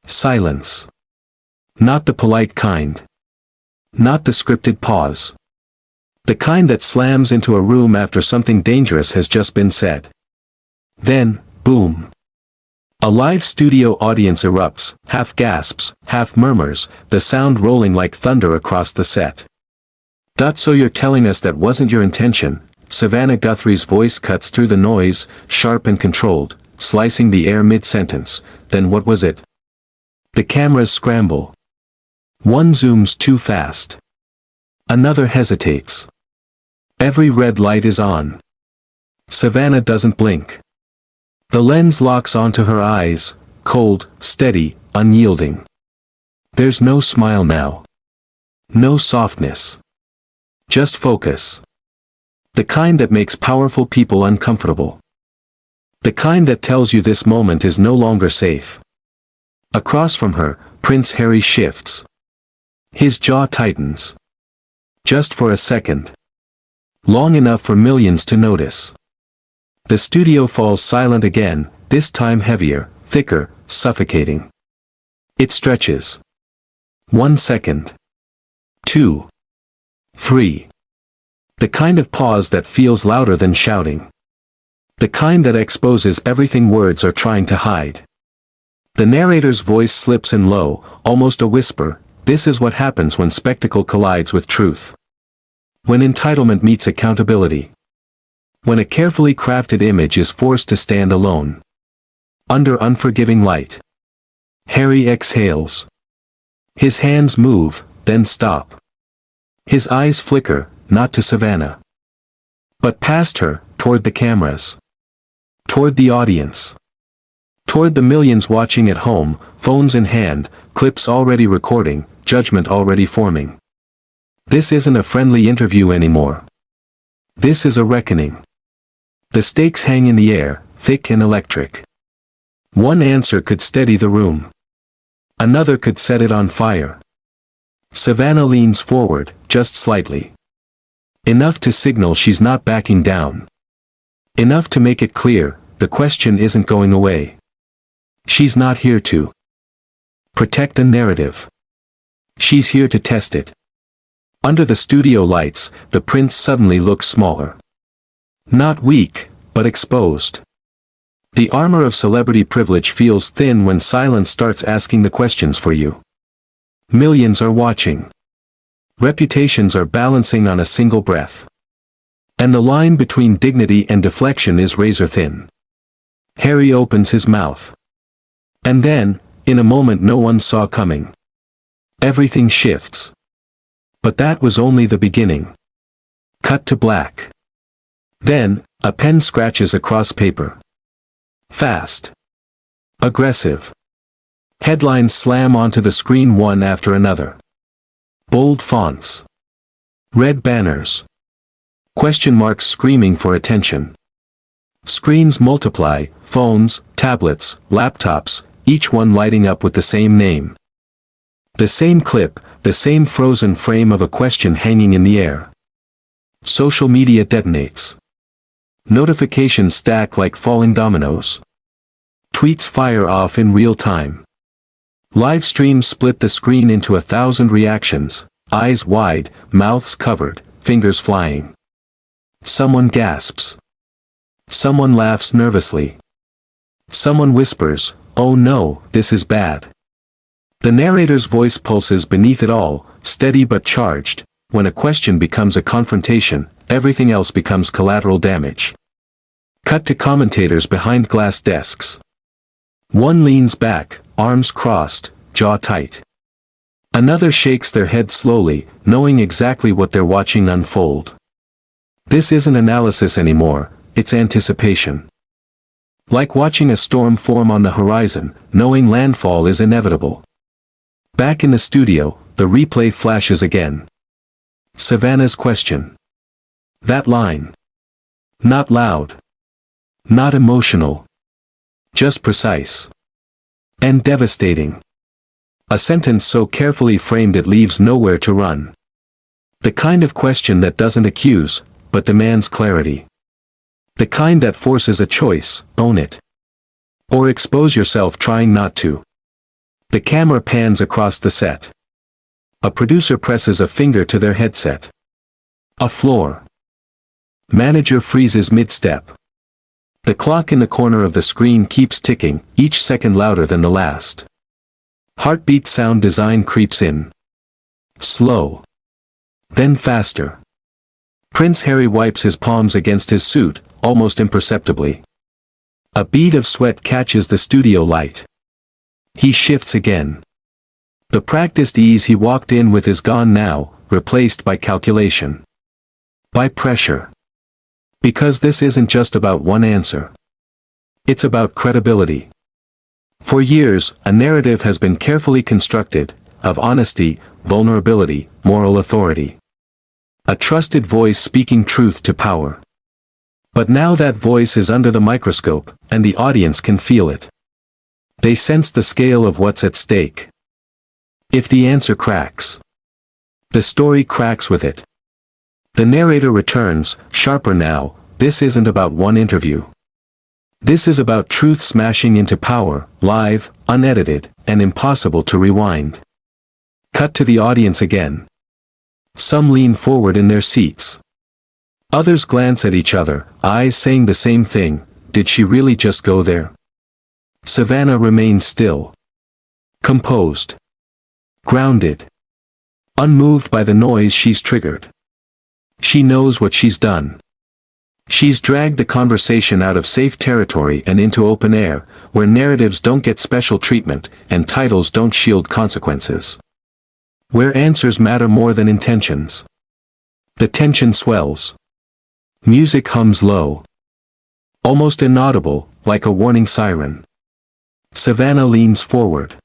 Silence. Not the polite kind. Not the scripted pause. The kind that slams into a room after something dangerous has just been said. Then, boom. A live studio audience erupts, half gasps, half murmurs, the sound rolling like thunder across the set. So you're telling us that wasn't your intention? Savannah Guthrie's voice cuts through the noise, sharp and controlled, slicing the air mid-sentence. Then what was it? The cameras scramble. One zooms too fast. Another hesitates. Every red light is on. Savannah doesn't blink. The lens locks onto her eyes, cold, steady, unyielding. There's no smile now. No softness. Just focus. The kind that makes powerful people uncomfortable. The kind that tells you this moment is no longer safe. Across from her, Prince Harry shifts. His jaw tightens. Just for a second. Long enough for millions to notice. The studio falls silent again, this time heavier, thicker, suffocating. It stretches. 1 second. 2. 3. The kind of pause that feels louder than shouting. The kind that exposes everything words are trying to hide. The narrator's voice slips in low, almost a whisper. This is what happens when spectacle collides with truth. When entitlement meets accountability. When a carefully crafted image is forced to stand alone. Under unforgiving light. Harry exhales. His hands move, then stop. His eyes flicker, not to Savannah. But past her, toward the cameras. Toward the audience. Toward the millions watching at home, phones in hand, clips already recording, judgment already forming. This isn't a friendly interview anymore. This is a reckoning. The stakes hang in the air, thick and electric. One answer could steady the room. Another could set it on fire. Savannah leans forward, just slightly. Enough to signal she's not backing down. Enough to make it clear, the question isn't going away. She's not here to protect the narrative. She's here to test it. Under the studio lights, the prince suddenly looks smaller. Not weak, but exposed. The armor of celebrity privilege feels thin when silence starts asking the questions for you. Millions are watching. Reputations are balancing on a single breath. And the line between dignity and deflection is razor thin. Harry opens his mouth. And then, in a moment no one saw coming. Everything shifts. But that was only the beginning. Cut to black. Then, a pen scratches across paper. Fast. Aggressive. Headlines slam onto the screen one after another. Bold fonts. Red banners. Question marks screaming for attention. Screens multiply, phones, tablets, laptops, each one lighting up with the same name. The same clip, the same frozen frame of a question hanging in the air. Social media detonates. Notifications stack like falling dominoes. Tweets fire off in real time. Live streams split the screen into 1,000 reactions, eyes wide, mouths covered, fingers flying. Someone gasps. Someone laughs nervously. Someone whispers, "Oh no, this is bad." The narrator's voice pulses beneath it all, steady but charged. When a question becomes a confrontation, everything else becomes collateral damage. Cut to commentators behind glass desks. One leans back, arms crossed, jaw tight. Another shakes their head slowly, knowing exactly what they're watching unfold. This isn't analysis anymore, it's anticipation. Like watching a storm form on the horizon, knowing landfall is inevitable. Back in the studio, the replay flashes again. Savannah's question. That line. Not loud. Not emotional. Just precise. And devastating. A sentence so carefully framed it leaves nowhere to run. The kind of question that doesn't accuse, but demands clarity. The kind that forces a choice, own it. Or expose yourself trying not to. The camera pans across the set. A producer presses a finger to their headset. A floor. Manager freezes mid-step. The clock in the corner of the screen keeps ticking, each second louder than the last. Heartbeat sound design creeps in. Slow. Then faster. Prince Harry wipes his palms against his suit, almost imperceptibly. A bead of sweat catches the studio light. He shifts again. The practiced ease he walked in with is gone now, replaced by calculation. By pressure. Because this isn't just about one answer. It's about credibility. For years, a narrative has been carefully constructed, of honesty, vulnerability, moral authority. A trusted voice speaking truth to power. But now that voice is under the microscope, and the audience can feel it. They sense the scale of what's at stake. If the answer cracks, the story cracks with it. The narrator returns, sharper now. This isn't about one interview. This is about truth smashing into power, live, unedited, and impossible to rewind. Cut to the audience again. Some lean forward in their seats. Others glance at each other, eyes saying the same thing. Did she really just go there? Savannah remains still. Composed. Grounded. Unmoved by the noise she's triggered. She knows what she's done. She's dragged the conversation out of safe territory and into open air, where narratives don't get special treatment, and titles don't shield consequences. Where answers matter more than intentions. The tension swells. Music hums low. Almost inaudible, like a warning siren. Savannah leans forward.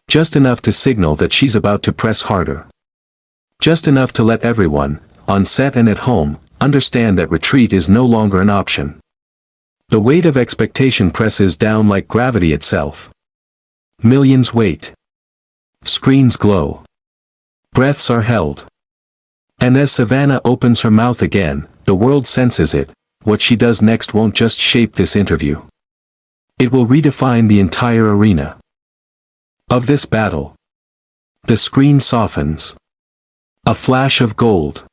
Just enough to signal that she's about to press harder. Just enough to let everyone, on set and at home, understand that retreat is no longer an option. The weight of expectation presses down like gravity itself. Millions wait. Screens glow. Breaths are held. And as Savannah opens her mouth again, the world senses it. What she does next won't just shape this interview. It will redefine the entire arena of this battle. The screen softens. A flash of gold.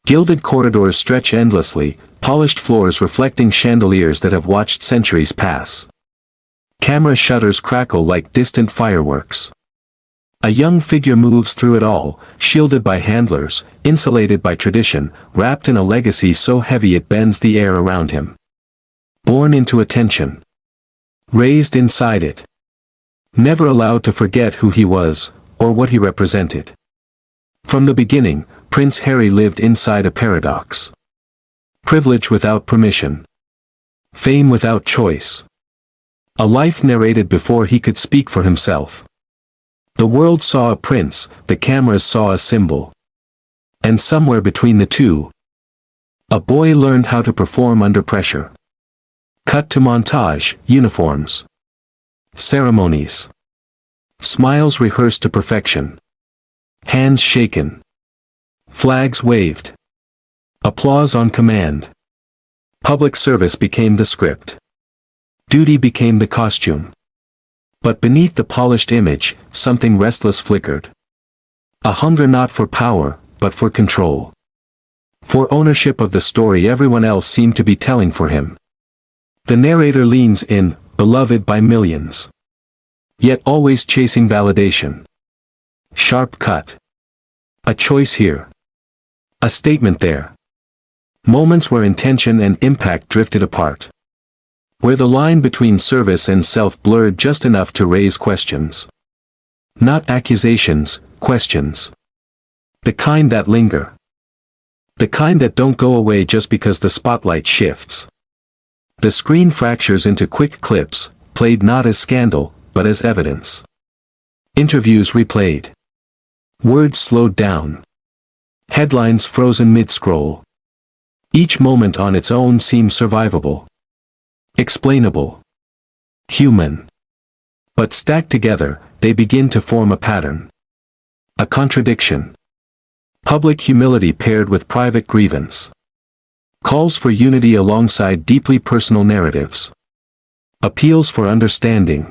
Gilded corridors stretch endlessly, polished floors reflecting chandeliers that have watched centuries pass. Camera shutters crackle like distant fireworks. A young figure moves through it all, shielded by handlers, insulated by tradition, wrapped in a legacy so heavy it bends the air around him. Born into attention. Raised inside it. Never allowed to forget who he was, or what he represented. From the beginning, Prince Harry lived inside a paradox. Privilege without permission. Fame without choice. A life narrated before he could speak for himself. The world saw a prince, the cameras saw a symbol. And somewhere between the two, a boy learned how to perform under pressure. Cut to montage, uniforms. Ceremonies. Smiles rehearsed to perfection. Hands shaken. Flags waved. Applause on command. Public service became the script. Duty became the costume. But beneath the polished image, something restless flickered. A hunger not for power, but for control. For ownership of the story everyone else seemed to be telling for him. The narrator leans in, beloved by millions. Yet always chasing validation. Sharp cut. A choice here. A statement there. Moments where intention and impact drifted apart. Where the line between service and self blurred just enough to raise questions. Not accusations, questions. The kind that linger. The kind that don't go away just because the spotlight shifts. The screen fractures into quick clips, played not as scandal, but as evidence. Interviews replayed. Words slowed down. Headlines frozen mid-scroll. Each moment on its own seemed survivable. Explainable. Human. But stacked together, they begin to form a pattern. A contradiction. Public humility paired with private grievance. Calls for unity alongside deeply personal narratives. Appeals for understanding.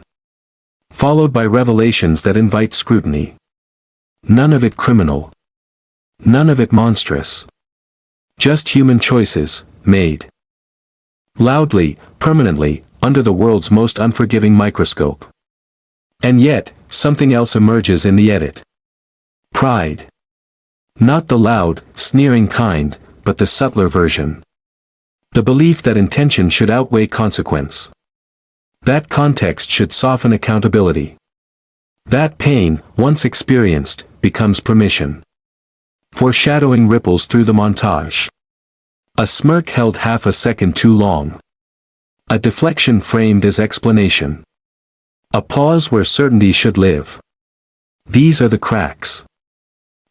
followed by revelations that invite scrutiny. None of it criminal. None of it monstrous. Just human choices, made loudly, permanently, under the world's most unforgiving microscope. And yet, something else emerges in the edit. Pride. Not the loud, sneering kind, but the subtler version. The belief that intention should outweigh consequence. That context should soften accountability. That pain, once experienced, becomes permission. Foreshadowing ripples through the montage. A smirk held half a second too long. A deflection framed as explanation. A pause where certainty should live. These are the cracks.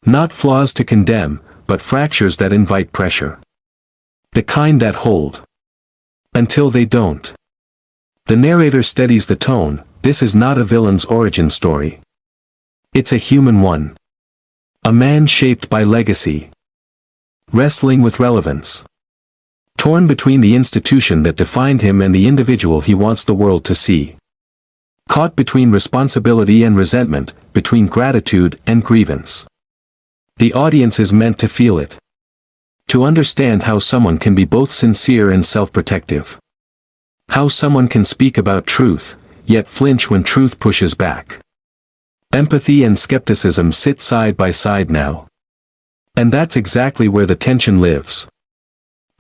Not flaws to condemn, but fractures that invite pressure. The kind that hold. Until they don't. The narrator steadies the tone. This is not a villain's origin story. It's a human one. A man shaped by legacy. Wrestling with relevance. Torn between the institution that defined him and the individual he wants the world to see. Caught between responsibility and resentment, between gratitude and grievance. The audience is meant to feel it. To understand how someone can be both sincere and self-protective. How someone can speak about truth, yet flinch when truth pushes back. Empathy and skepticism sit side by side now. And that's exactly where the tension lives.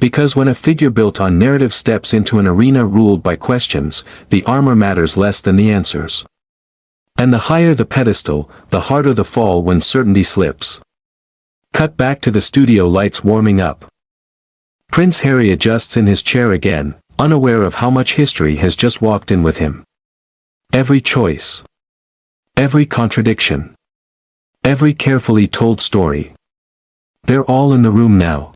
Because when a figure built on narrative steps into an arena ruled by questions, the armor matters less than the answers. And the higher the pedestal, the harder the fall when certainty slips. Cut back to the studio lights warming up. Prince Harry adjusts in his chair again, unaware of how much history has just walked in with him. Every choice. Every contradiction. Every carefully told story. They're all in the room now.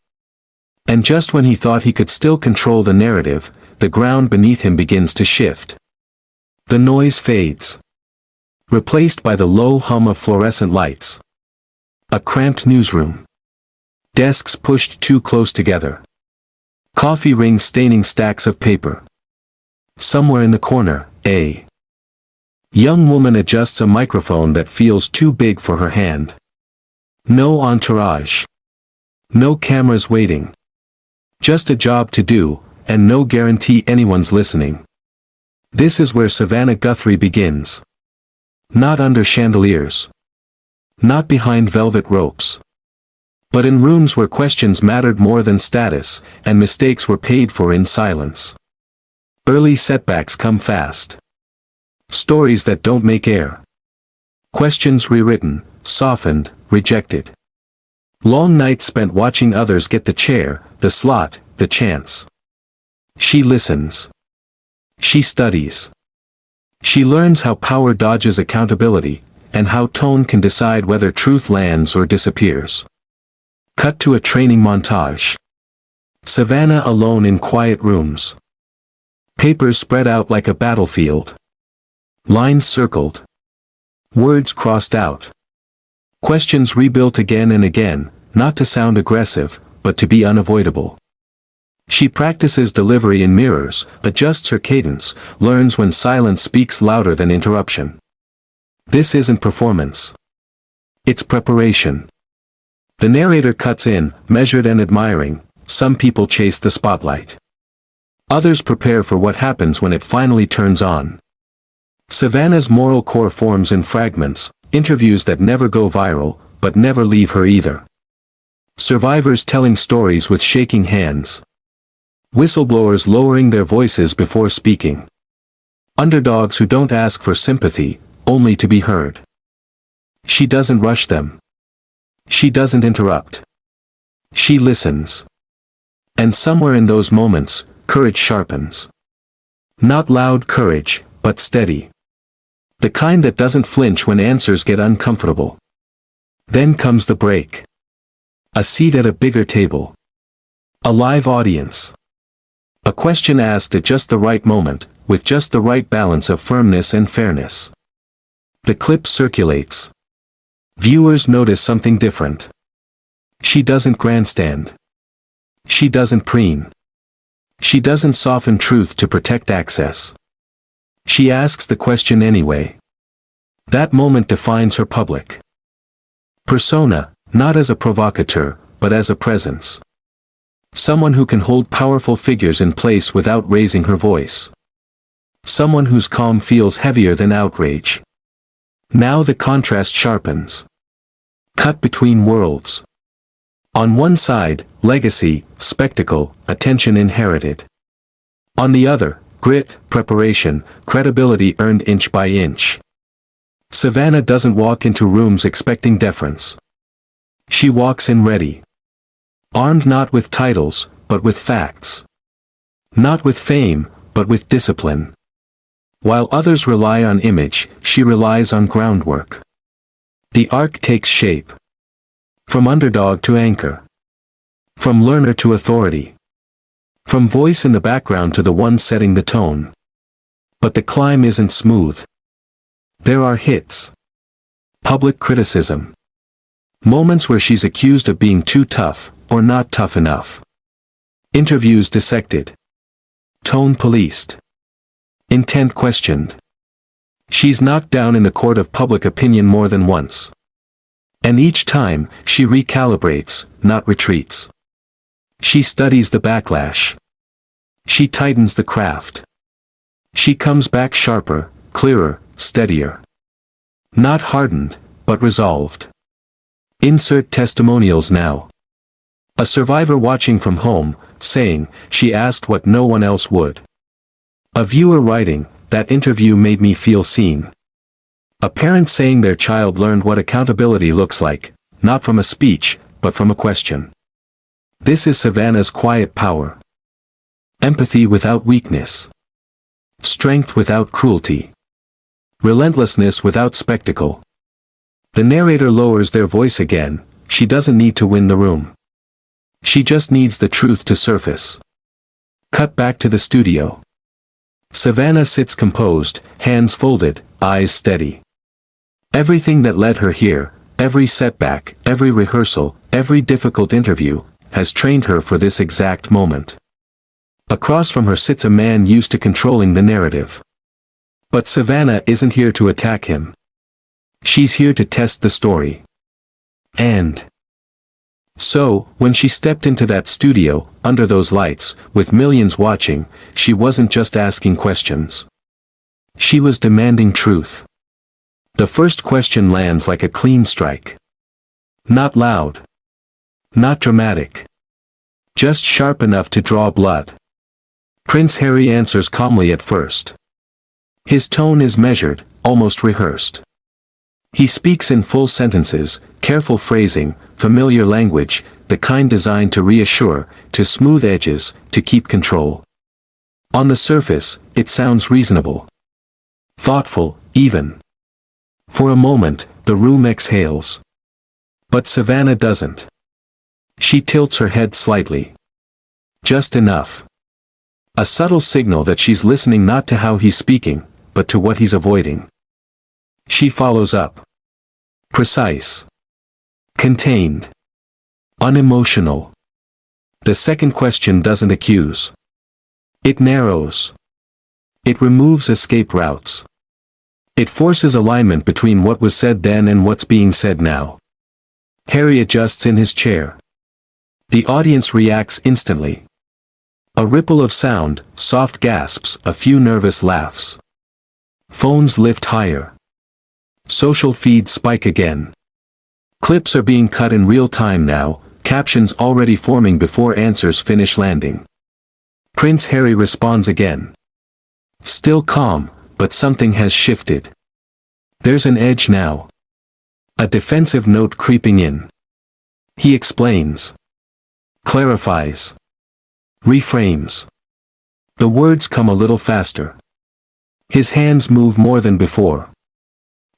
And just when he thought he could still control the narrative, the ground beneath him begins to shift. The noise fades. Replaced by the low hum of fluorescent lights. A cramped newsroom. Desks pushed too close together. Coffee rings staining stacks of paper. Somewhere in the corner, a young woman adjusts a microphone that feels too big for her hand. No entourage. No cameras waiting. Just a job to do, and no guarantee anyone's listening. This is where Savannah Guthrie begins. Not under chandeliers. Not behind velvet ropes. But in rooms where questions mattered more than status, and mistakes were paid for in silence. Early setbacks come fast. Stories that don't make air. Questions rewritten, softened, rejected. Long nights spent watching others get the chair, the slot, the chance. She listens. She studies. She learns how power dodges accountability, and how tone can decide whether truth lands or disappears. Cut to a training montage. Savannah alone in quiet rooms. Papers spread out like a battlefield. Lines circled. Words crossed out. Questions rebuilt again and again, not to sound aggressive, but to be unavoidable. She practices delivery in mirrors, adjusts her cadence, learns when silence speaks louder than interruption. This isn't performance. It's preparation. The narrator cuts in, measured and admiring. Some people chase the spotlight. Others prepare for what happens when it finally turns on. Savannah's moral core forms in fragments, interviews that never go viral, but never leave her either. Survivors telling stories with shaking hands. Whistleblowers lowering their voices before speaking. Underdogs who don't ask for sympathy, only to be heard. She doesn't rush them. She doesn't interrupt. She listens. And somewhere in those moments, courage sharpens. Not loud courage, but steady. The kind that doesn't flinch when answers get uncomfortable. Then comes the break. A seat at a bigger table. A live audience. A question asked at just the right moment, with just the right balance of firmness and fairness. The clip circulates. Viewers notice something different. She doesn't grandstand. She doesn't preen. She doesn't soften truth to protect access. She asks the question anyway. That moment defines her public persona, not as a provocateur, but as a presence. Someone who can hold powerful figures in place without raising her voice. Someone whose calm feels heavier than outrage. Now the contrast sharpens. Cut between worlds. On one side, legacy, spectacle, attention inherited. On the other, grit, preparation, credibility earned inch by inch. Savannah doesn't walk into rooms expecting deference. She walks in ready. Armed not with titles, but with facts. Not with fame, but with discipline. While others rely on image, she relies on groundwork. The arc takes shape. From underdog to anchor. From learner to authority. From voice in the background to the one setting the tone. But the climb isn't smooth. There are hits. Public criticism. Moments where she's accused of being too tough, or not tough enough. Interviews dissected. Tone policed. Intent questioned. She's knocked down in the court of public opinion more than once. And each time, she recalibrates, not retreats. She studies the backlash. She tightens the craft. She comes back sharper, clearer, steadier. Not hardened, but resolved. Insert testimonials now. A survivor watching from home, saying, she asked what no one else would. A viewer writing, that interview made me feel seen. A parent saying their child learned what accountability looks like, not from a speech, but from a question. This is Savannah's quiet power. Empathy without weakness. Strength without cruelty. Relentlessness without spectacle. The narrator lowers their voice again. She doesn't need to win the room. She just needs the truth to surface. Cut back to the studio. Savannah sits composed, hands folded, eyes steady. Everything that led her here, every setback, every rehearsal, every difficult interview, has trained her for this exact moment. Across from her sits a man used to controlling the narrative. But Savannah isn't here to attack him. She's here to test the story. And so, when she stepped into that studio, under those lights, with millions watching, she wasn't just asking questions. She was demanding truth. The first question lands like a clean strike. Not loud. Not dramatic. Just sharp enough to draw blood. Prince Harry answers calmly at first. His tone is measured, almost rehearsed. He speaks in full sentences, careful phrasing, familiar language, the kind designed to reassure, to smooth edges, to keep control. On the surface, it sounds reasonable. Thoughtful, even. For a moment, the room exhales. But Savannah doesn't. She tilts her head slightly. Just enough. A subtle signal that she's listening not to how he's speaking, but to what he's avoiding. She follows up. Precise. Contained. Unemotional. The second question doesn't accuse. It narrows. It removes escape routes. It forces alignment between what was said then and what's being said now. Harry adjusts in his chair. The audience reacts instantly. A ripple of sound, soft gasps, a few nervous laughs. Phones lift higher. Social feeds spike again. Clips are being cut in real time now, captions already forming before answers finish landing. Prince Harry responds again. Still calm, but something has shifted. There's an edge now. A defensive note creeping in. He explains. Clarifies. Reframes. The words come a little faster. His hands move more than before.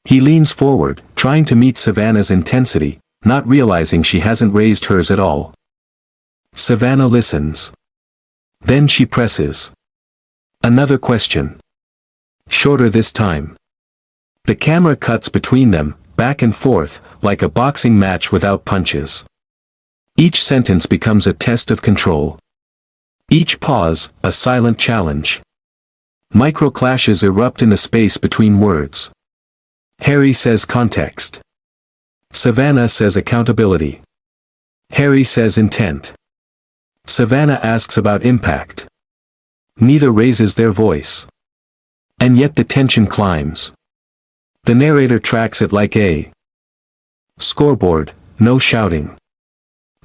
He leans forward, trying to meet Savannah's intensity, not realizing she hasn't raised hers at all. Savannah listens. Then she presses. Another question. Shorter this time. The camera cuts between them, back and forth, like a boxing match without punches. Each sentence becomes a test of control. Each pause, a silent challenge. Micro-clashes erupt in the space between words. Harry says context. Savannah says accountability. Harry says intent. Savannah asks about impact. Neither raises their voice. And yet the tension climbs. The narrator tracks it like a scoreboard, no shouting.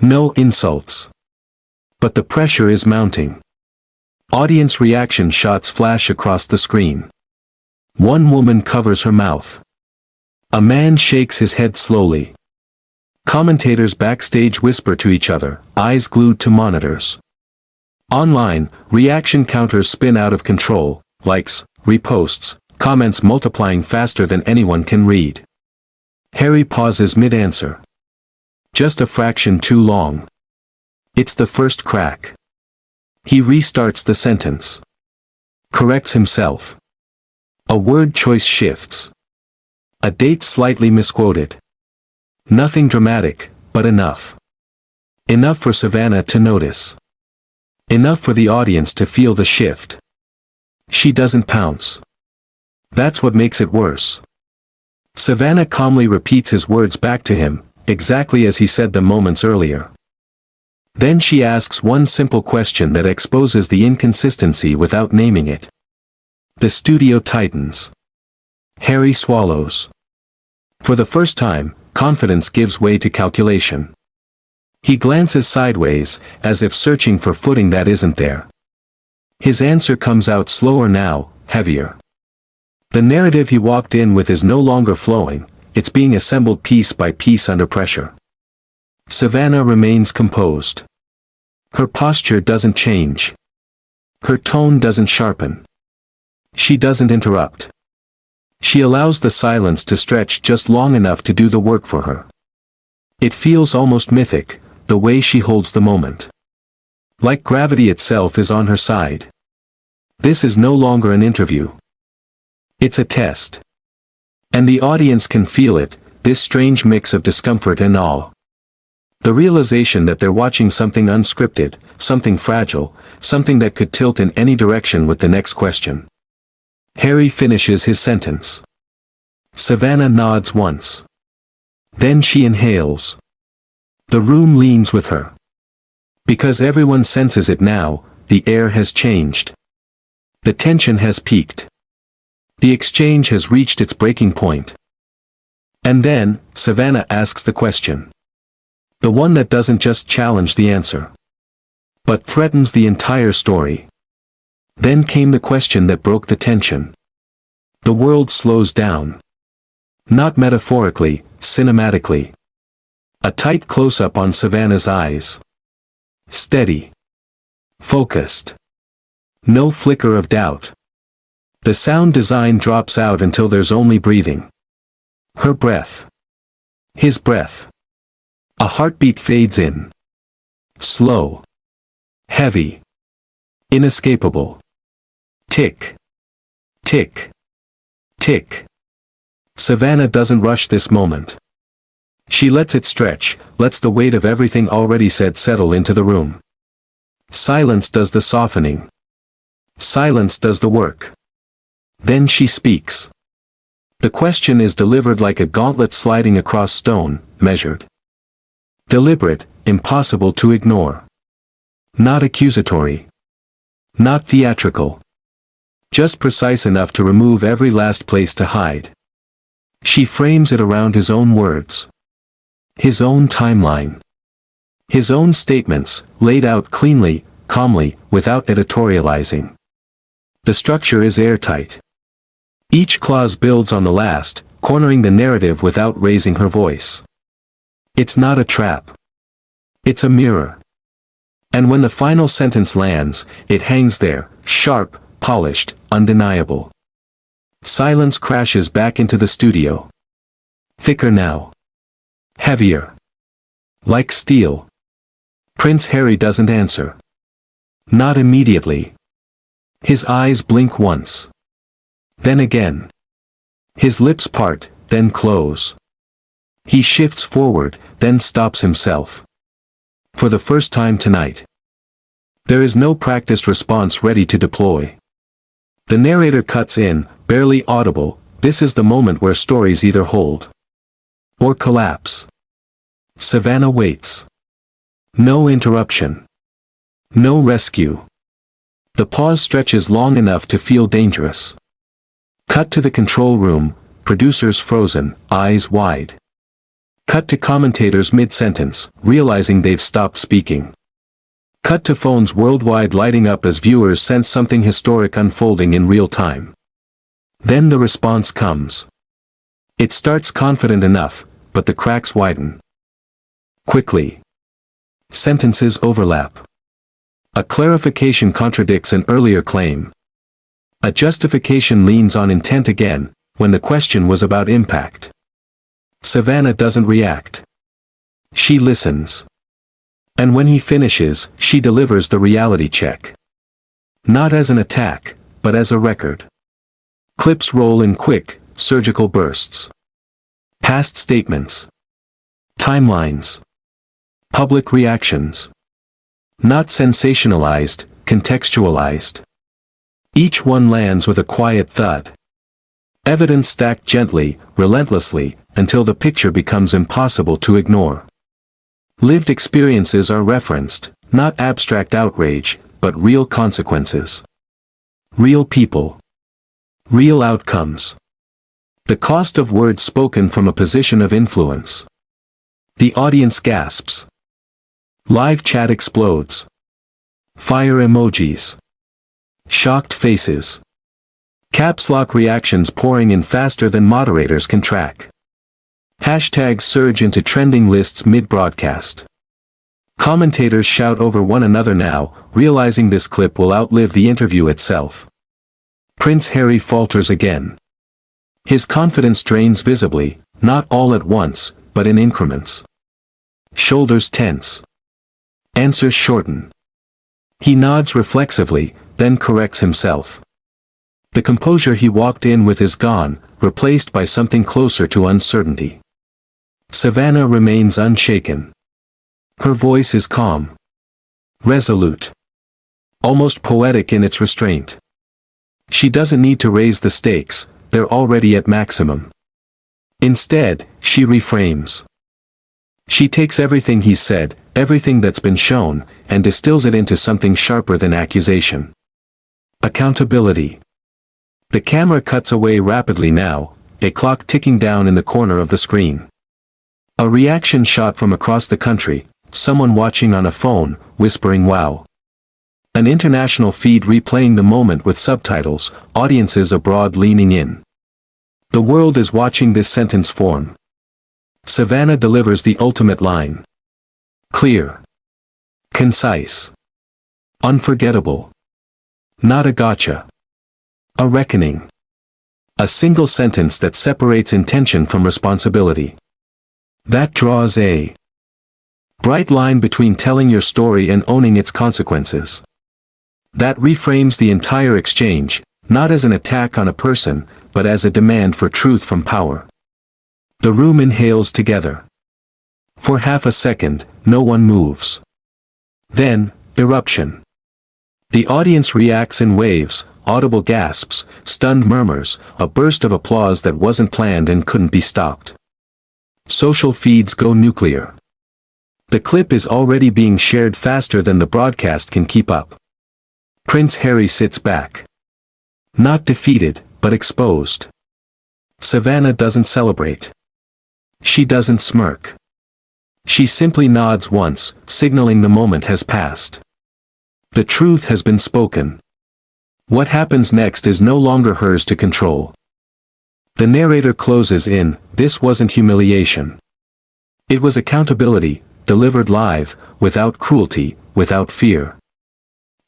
No insults. But the pressure is mounting. Audience reaction shots flash across the screen. One woman covers her mouth. A man shakes his head slowly. Commentators backstage whisper to each other, eyes glued to monitors. Online, reaction counters spin out of control, likes, reposts, comments multiplying faster than anyone can read. Harry pauses mid-answer. Just a fraction too long. It's the first crack. He restarts the sentence. Corrects himself. A word choice shifts. A date slightly misquoted. Nothing dramatic, but enough. Enough for Savannah to notice. Enough for the audience to feel the shift. She doesn't pounce. That's what makes it worse. Savannah calmly repeats his words back to him, exactly as he said them moments earlier. Then she asks one simple question that exposes the inconsistency without naming it. The studio tightens. Harry swallows. For the first time, confidence gives way to calculation. He glances sideways, as if searching for footing that isn't there. His answer comes out slower now, heavier. The narrative he walked in with is no longer flowing, it's being assembled piece by piece under pressure. Savannah remains composed. Her posture doesn't change. Her tone doesn't sharpen. She doesn't interrupt. She allows the silence to stretch just long enough to do the work for her. It feels almost mythic, the way she holds the moment. Like gravity itself is on her side. This is no longer an interview. It's a test. And the audience can feel it, this strange mix of discomfort and awe. The realization that they're watching something unscripted, something fragile, something that could tilt in any direction with the next question. Harry finishes his sentence. Savannah nods once. Then she inhales. The room leans with her. Because everyone senses it now, the air has changed. The tension has peaked. The exchange has reached its breaking point. And then, Savannah asks the question. The one that doesn't just challenge the answer, but threatens the entire story. Then came the question that broke the tension. The world slows down. Not metaphorically, cinematically. A tight close-up on Savannah's eyes. Steady. Focused. No flicker of doubt. The sound design drops out until there's only breathing. Her breath. His breath. A heartbeat fades in. Slow. Heavy. Inescapable. Tick. Tick. Tick. Savannah doesn't rush this moment. She lets it stretch, lets the weight of everything already said settle into the room. Silence does the softening. Silence does the work. Then she speaks. The question is delivered like a gauntlet sliding across stone, measured. Deliberate, impossible to ignore. Not accusatory. Not theatrical. Just precise enough to remove every last place to hide. She frames it around his own words. His own timeline. His own statements, laid out cleanly, calmly, without editorializing. The structure is airtight. Each clause builds on the last, cornering the narrative without raising her voice. It's not a trap. It's a mirror. And when the final sentence lands, it hangs there, sharp, polished, undeniable. Silence crashes back into the studio. Thicker now. Heavier. Like steel. Prince Harry doesn't answer. Not immediately. His eyes blink once. Then again. His lips part, then close. He shifts forward, then stops himself. For the first time tonight. There is no practiced response ready to deploy. The narrator cuts in, barely audible, This is the moment where stories either hold or collapse. Savannah waits. No interruption. No rescue. The pause stretches long enough to feel dangerous. Cut to the control room, producers frozen, eyes wide. Cut to commentators mid-sentence, realizing they've stopped speaking. Cut to phones worldwide lighting up as viewers sense something historic unfolding in real time. Then the response comes. It starts confident enough, but the cracks widen. Quickly. Sentences overlap. A clarification contradicts an earlier claim. A justification leans on intent again, when the question was about impact. Savannah doesn't react. She listens. And when he finishes, she delivers the reality check. Not as an attack, but as a record. Clips roll in quick, surgical bursts. Past statements. Timelines. Public reactions. Not sensationalized, contextualized. Each one lands with a quiet thud. Evidence stacked gently, relentlessly, until the picture becomes impossible to ignore. Lived experiences are referenced, not abstract outrage, but real consequences. Real people. Real outcomes. The cost of words spoken from a position of influence. The audience gasps. Live chat explodes. Fire emojis. Shocked faces. Caps lock reactions pouring in faster than moderators can track. Hashtags surge into trending lists mid-broadcast. Commentators shout over one another now, realizing this clip will outlive the interview itself. Prince Harry falters again. His confidence drains visibly, not all at once, but in increments. Shoulders tense. Answers shorten. He nods reflexively, then corrects himself. The composure he walked in with is gone, replaced by something closer to uncertainty. Savannah remains unshaken. Her voice is calm. Resolute. Almost poetic in its restraint. She doesn't need to raise the stakes, they're already at maximum. Instead, she reframes. She takes everything he's said, everything that's been shown, and distills it into something sharper than accusation. Accountability. The camera cuts away rapidly now, a clock ticking down in the corner of the screen. A reaction shot from across the country, someone watching on a phone, whispering wow. An international feed replaying the moment with subtitles, audiences abroad leaning in. The world is watching this sentence form. Savannah delivers the ultimate line. Clear. Concise. Unforgettable. Not a gotcha. A reckoning. A single sentence that separates intention from responsibility. That draws a bright line between telling your story and owning its consequences. That reframes the entire exchange, not as an attack on a person, but as a demand for truth from power. The room inhales together. For half a second, no one moves. Then, eruption. The audience reacts in waves, audible gasps, stunned murmurs, a burst of applause that wasn't planned and couldn't be stopped. Social feeds go nuclear. The clip is already being shared faster than the broadcast can keep up. Prince Harry sits back. Not defeated, but exposed. Savannah doesn't celebrate. She doesn't smirk. She simply nods once, signaling the moment has passed. The truth has been spoken. What happens next is no longer hers to control. The narrator closes in, this wasn't humiliation. It was accountability, delivered live, without cruelty, without fear.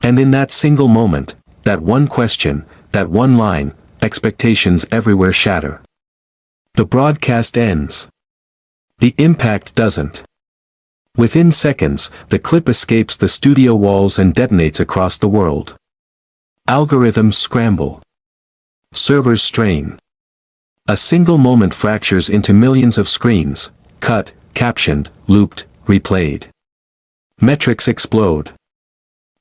And in that single moment, that one question, that one line, expectations everywhere shatter. The broadcast ends. The impact doesn't. Within seconds, the clip escapes the studio walls and detonates across the world. Algorithms scramble. Servers strain. A single moment fractures into millions of screens, cut, captioned, looped, replayed. Metrics explode.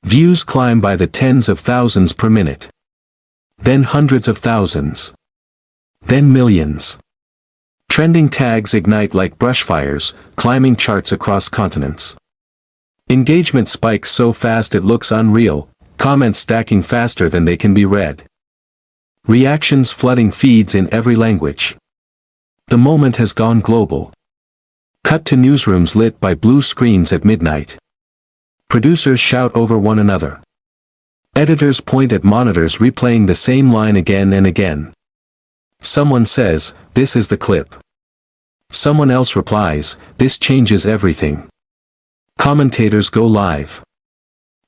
Views climb by the tens of thousands per minute. Then hundreds of thousands. Then millions. Trending tags ignite like brushfires, climbing charts across continents. Engagement spikes so fast it looks unreal, comments stacking faster than they can be read. Reactions flooding feeds in every language. The moment has gone global. Cut to newsrooms lit by blue screens at midnight. Producers shout over one another. Editors point at monitors replaying the same line again and again. Someone says, "This is the clip." Someone else replies, "This changes everything." Commentators go live.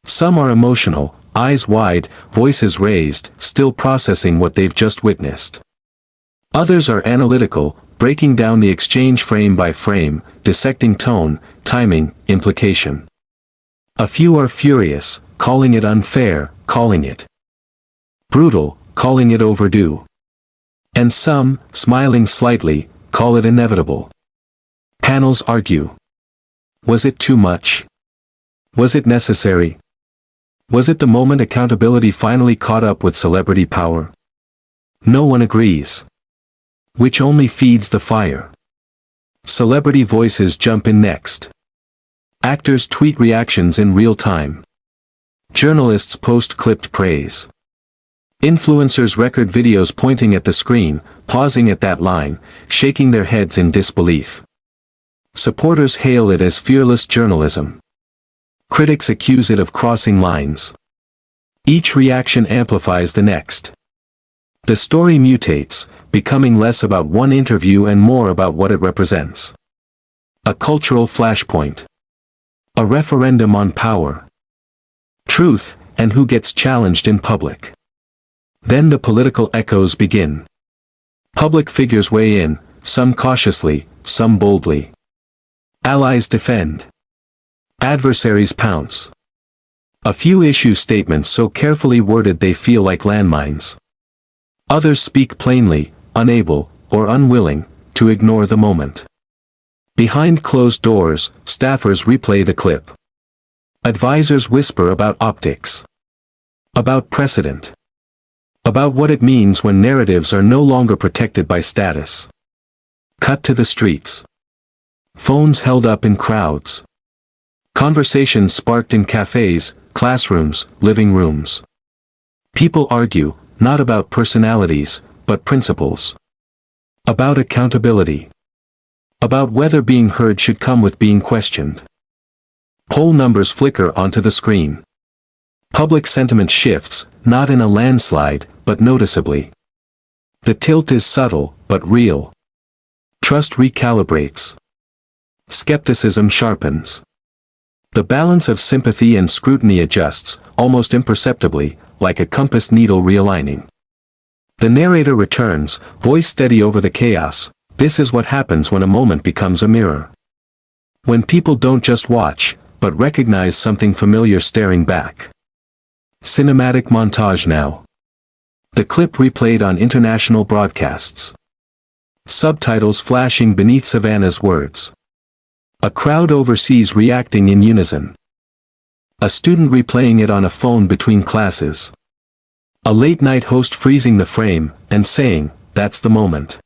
Some are emotional, eyes wide, voices raised, still processing what they've just witnessed. Others are analytical, breaking down the exchange frame by frame, dissecting tone, timing, implication. A few are furious, calling it unfair, calling it brutal, calling it overdue. And some, smiling slightly, call it inevitable. Panels argue. Was it too much? Was it necessary? Was it the moment accountability finally caught up with celebrity power? No one agrees. Which only feeds the fire. Celebrity voices jump in next. Actors tweet reactions in real time. Journalists post clipped praise. Influencers record videos pointing at the screen, pausing at that line, shaking their heads in disbelief. Supporters hail it as fearless journalism. Critics accuse it of crossing lines. Each reaction amplifies the next. The story mutates, becoming less about one interview and more about what it represents. A cultural flashpoint. A referendum on power. Truth, and who gets challenged in public. Then the political echoes begin. Public figures weigh in, some cautiously, some boldly. Allies defend. Adversaries pounce. A few issue statements so carefully worded they feel like landmines. Others speak plainly, unable, or unwilling, to ignore the moment. Behind closed doors, staffers replay the clip. Advisors whisper about optics. About precedent. About what it means when narratives are no longer protected by status. Cut to the streets. Phones held up in crowds. Conversations sparked in cafes, classrooms, living rooms. People argue, not about personalities, but principles. About accountability. About whether being heard should come with being questioned. Poll numbers flicker onto the screen. Public sentiment shifts, not in a landslide, but noticeably. The tilt is subtle, but real. Trust recalibrates. Skepticism sharpens. The balance of sympathy and scrutiny adjusts, almost imperceptibly, like a compass needle realigning. The narrator returns, voice steady over the chaos. This is what happens when a moment becomes a mirror. When people don't just watch, but recognize something familiar staring back. Cinematic montage now. The clip replayed on international broadcasts. Subtitles flashing beneath Savannah's words. A crowd overseas reacting in unison. A student replaying it on a phone between classes. A late-night host freezing the frame, and saying, "That's the moment."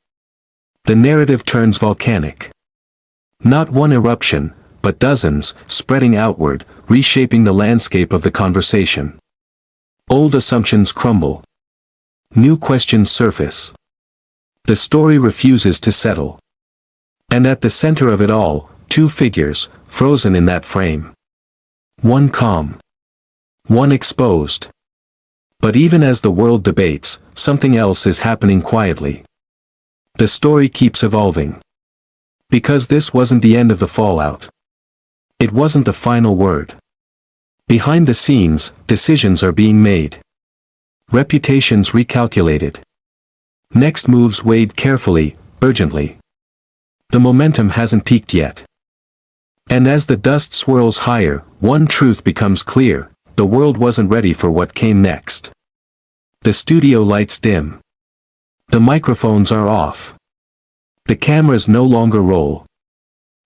The narrative turns volcanic. Not one eruption, but dozens, spreading outward, reshaping the landscape of the conversation. Old assumptions crumble. New questions surface. The story refuses to settle. And at the center of it all, two figures, frozen in that frame. One calm. One exposed. But even as the world debates, something else is happening quietly. The story keeps evolving. Because this wasn't the end of the fallout. It wasn't the final word. Behind the scenes, decisions are being made. Reputations recalculated. Next moves weighed carefully, urgently. The momentum hasn't peaked yet. And as the dust swirls higher, one truth becomes clear: the world wasn't ready for what came next. The studio lights dim. The microphones are off. The cameras no longer roll.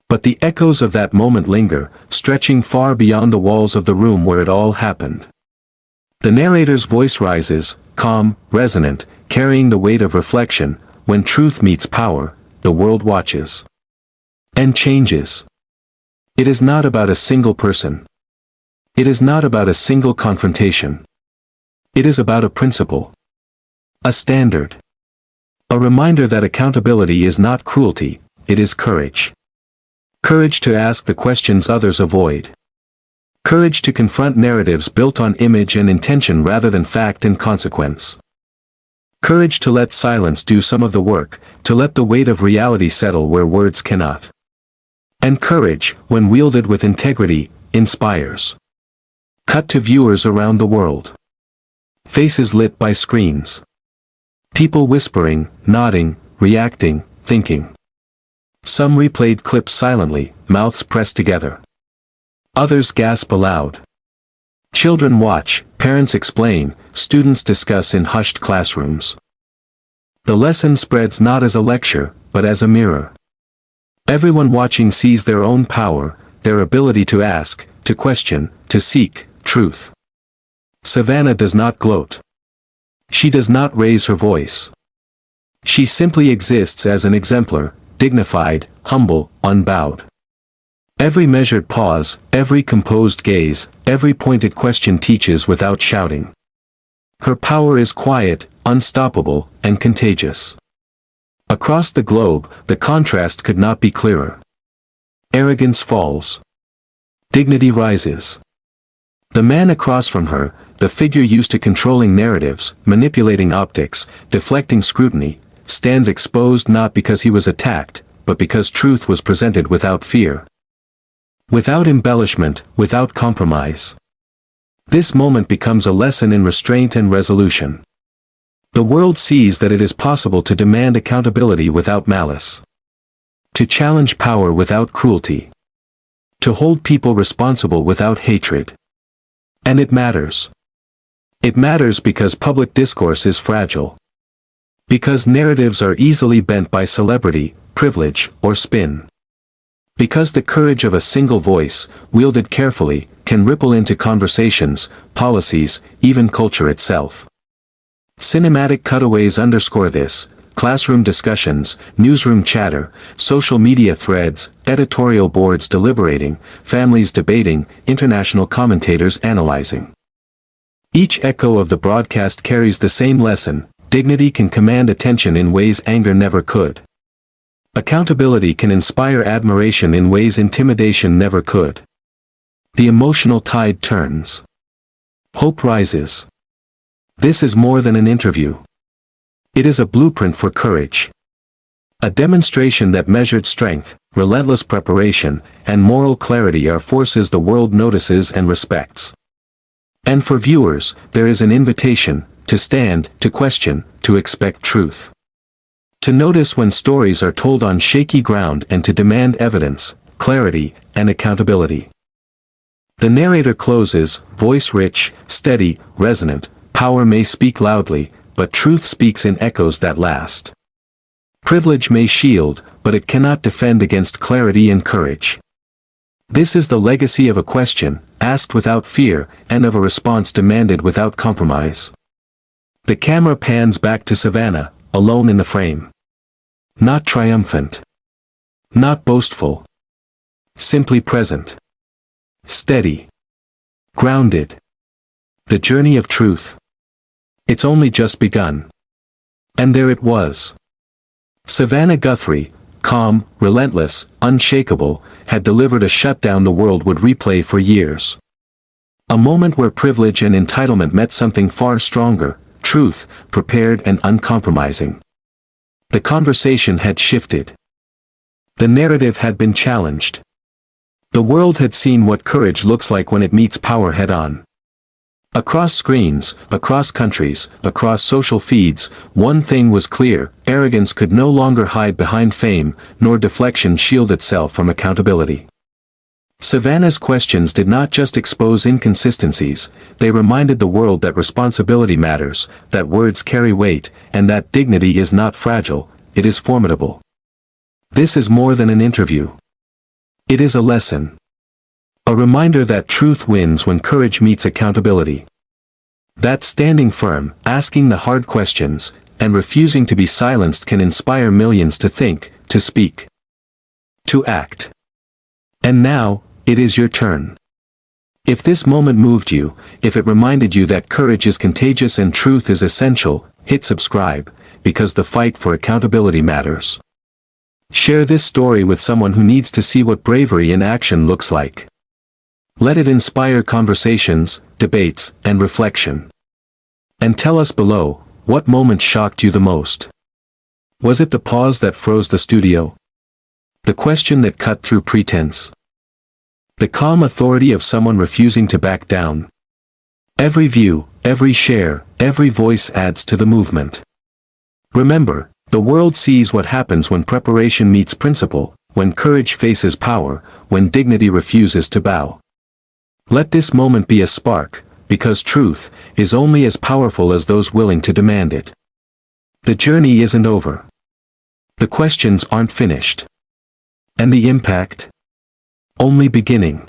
But the echoes of that moment linger, stretching far beyond the walls of the room where it all happened. The narrator's voice rises, calm, resonant, carrying the weight of reflection, when truth meets power, the world watches. And changes. It is not about a single person. It is not about a single confrontation. It is about a principle. A standard. A reminder that accountability is not cruelty, it is courage. Courage to ask the questions others avoid. Courage to confront narratives built on image and intention rather than fact and consequence. Courage to let silence do some of the work, to let the weight of reality settle where words cannot. And courage, when wielded with integrity, inspires. Cut to viewers around the world. Faces lit by screens. People whispering, nodding, reacting, thinking. Some replayed clips silently, mouths pressed together. Others gasp aloud. Children watch, parents explain, students discuss in hushed classrooms. The lesson spreads not as a lecture, but as a mirror. Everyone watching sees their own power, their ability to ask, to question, to seek truth. Savannah does not gloat. She does not raise her voice. She simply exists as an exemplar, dignified, humble, unbowed. Every measured pause, every composed gaze, every pointed question teaches without shouting. Her power is quiet, unstoppable, and contagious. Across the globe, the contrast could not be clearer. Arrogance falls. Dignity rises. The man across from her, the figure used to controlling narratives, manipulating optics, deflecting scrutiny, stands exposed not because he was attacked, but because truth was presented without fear. Without embellishment, without compromise. This moment becomes a lesson in restraint and resolution. The world sees that it is possible to demand accountability without malice. To challenge power without cruelty. To hold people responsible without hatred. And it matters. It matters because public discourse is fragile. Because narratives are easily bent by celebrity, privilege, or spin. Because the courage of a single voice, wielded carefully, can ripple into conversations, policies, even culture itself. Cinematic cutaways underscore this: classroom discussions, newsroom chatter, social media threads, editorial boards deliberating, families debating, international commentators analyzing. Each echo of the broadcast carries the same lesson: dignity can command attention in ways anger never could. Accountability can inspire admiration in ways intimidation never could. The emotional tide turns. Hope rises. This is more than an interview. It is a blueprint for courage. A demonstration that measured strength, relentless preparation, and moral clarity are forces the world notices and respects. And for viewers, there is an invitation: to stand, to question, to expect truth. To notice when stories are told on shaky ground and to demand evidence, clarity, and accountability. The narrator closes, voice rich, steady, resonant. Power may speak loudly, but truth speaks in echoes that last. Privilege may shield, but it cannot defend against clarity and courage. This is the legacy of a question, asked without fear, and of a response demanded without compromise. The camera pans back to Savannah, alone in the frame. Not triumphant. Not boastful. Simply present. Steady. Grounded. The journey of truth. It's only just begun. And there it was. Savannah Guthrie, calm, relentless, unshakable, had delivered a shutdown the world would replay for years. A moment where privilege and entitlement met something far stronger: truth, prepared and uncompromising. The conversation had shifted. The narrative had been challenged. The world had seen what courage looks like when it meets power head-on. Across screens, across countries, across social feeds, one thing was clear: arrogance could no longer hide behind fame, nor deflection shield itself from accountability. Savannah's questions did not just expose inconsistencies, they reminded the world that responsibility matters, that words carry weight, and that dignity is not fragile, it is formidable. This is more than an interview. It is a lesson. A reminder that truth wins when courage meets accountability. That standing firm, asking the hard questions, and refusing to be silenced can inspire millions to think, to speak, to act. And now, it is your turn. If this moment moved you, if it reminded you that courage is contagious and truth is essential, hit subscribe, because the fight for accountability matters. Share this story with someone who needs to see what bravery in action looks like. Let it inspire conversations, debates, and reflection. And tell us below, what moment shocked you the most? Was it the pause that froze the studio? The question that cut through pretense? The calm authority of someone refusing to back down? Every view, every share, every voice adds to the movement. Remember, the world sees what happens when preparation meets principle, when courage faces power, when dignity refuses to bow. Let this moment be a spark, because truth is only as powerful as those willing to demand it. The journey isn't over. The questions aren't finished. And the impact? Only beginning.